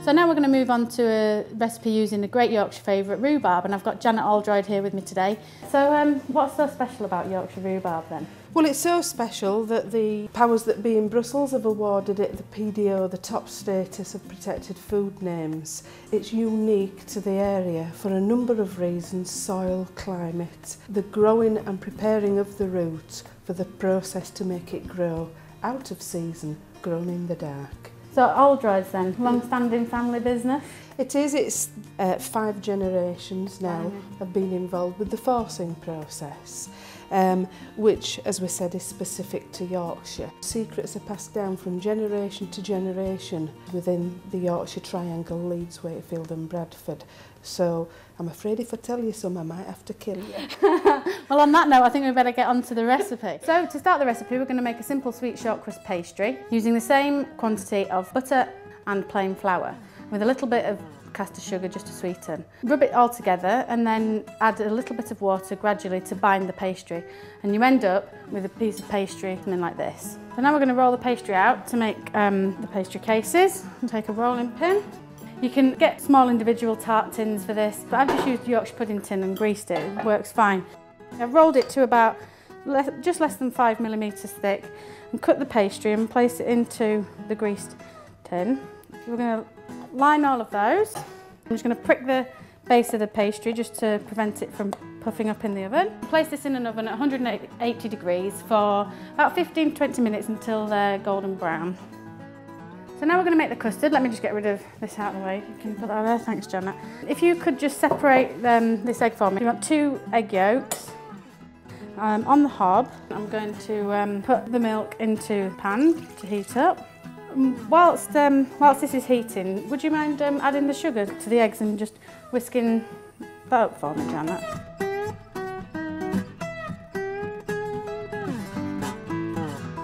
So now we're going to move on to a recipe using a great Yorkshire favourite, rhubarb, and I've got Janet Aldroyd here with me today. So what's so special about Yorkshire rhubarb then? Well, it's so special that the powers that be in Brussels have awarded it the PDO, the top status of protected food names. It's unique to the area for a number of reasons: soil, climate, the growing and preparing of the root for the process to make it grow out of season, grown in the dark. So Aldroyd's then, long-standing family business? It is. It's 5 generations now have been involved with the forcing process, which, as we said, is specific to Yorkshire. Secrets are passed down from generation to generation within the Yorkshire Triangle, Leeds, Wakefield and Bradford. So I'm afraid if I tell you some, I might have to kill you. Well, on that note, I think we better get on to the recipe. So to start the recipe, we're going to make a simple sweet short crust pastry using the same quantity of butter and plain flour with a little bit of caster sugar just to sweeten. Rub it all together and then add a little bit of water gradually to bind the pastry, and you end up with a piece of pastry something like this. So now we're going to roll the pastry out to make the pastry cases and take a rolling pin. You can get small individual tart tins for this, but I've just used the Yorkshire pudding tin and greased it. It works fine. I've rolled it to about just less than 5 millimetres thick and cut the pastry and place it into the greased tin. We're going to line all of those. I'm just going to prick the base of the pastry just to prevent it from puffing up in the oven. Place this in an oven at 180 degrees for about 15-20 minutes until they're golden brown. So now we're going to make the custard. Let me just get rid of this out of the way. You can put that there. Thanks, Janet. If you could just separate this egg for me. You want 2 egg yolks. On the hob, I'm going to put the milk into the pan to heat up. Whilst this is heating, would you mind adding the sugar to the eggs and just whisking that up for me, Janet?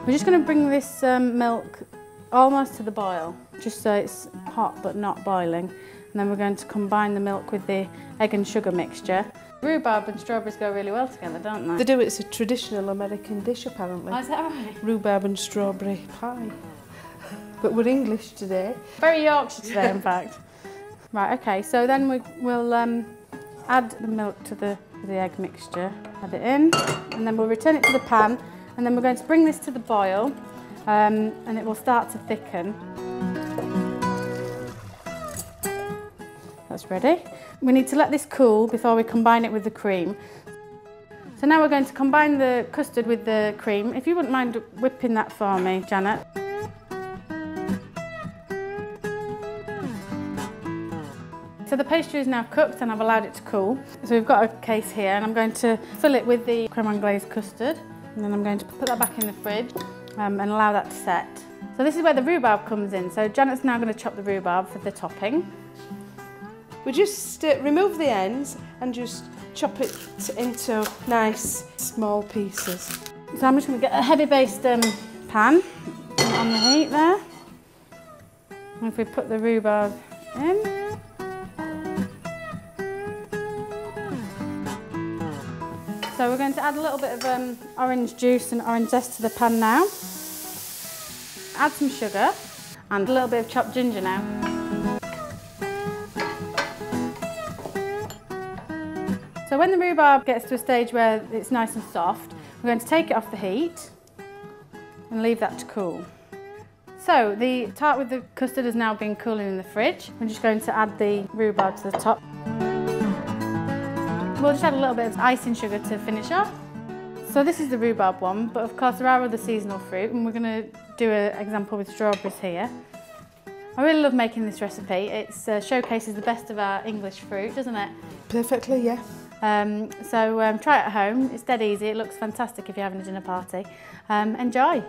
We're just going to bring this milk almost to the boil, just so it's hot but not boiling. And then we're going to combine the milk with the egg and sugar mixture. Rhubarb and strawberries go really well together, don't they? They do. It's a traditional American dish, apparently. Oh, is that right? Rhubarb and strawberry pie. But we're English today. Very Yorkshire today, in fact. Right, okay, so then we'll add the milk to the egg mixture, add it in, and then we'll return it to the pan, and then we're going to bring this to the boil, and it will start to thicken. That's ready. We need to let this cool before we combine it with the cream. So now we're going to combine the custard with the cream. If you wouldn't mind whipping that for me, Janet. So the pastry is now cooked and I've allowed it to cool. So we've got a case here and I'm going to fill it with the creme anglaise custard, and then I'm going to put that back in the fridge and allow that to set. So this is where the rhubarb comes in. So Janet's now going to chop the rhubarb for the topping. We just remove the ends and just chop it into nice small pieces. So I'm just going to get a heavy based pan on the heat there. And if we put the rhubarb in. So we're going to add a little bit of orange juice and orange zest to the pan now. Add some sugar and a little bit of chopped ginger now. So when the rhubarb gets to a stage where it's nice and soft, we're going to take it off the heat and leave that to cool. So the tart with the custard has now been cooling in the fridge. We're just going to add the rhubarb to the top. We'll just add a little bit of icing sugar to finish off. So this is the rhubarb one, but of course there are other seasonal fruit, and we're going to do an example with strawberries here. I really love making this recipe. It showcases the best of our English fruit, doesn't it? Perfectly, yeah. So try it at home. It's dead easy. It looks fantastic if you're having a dinner party. Enjoy.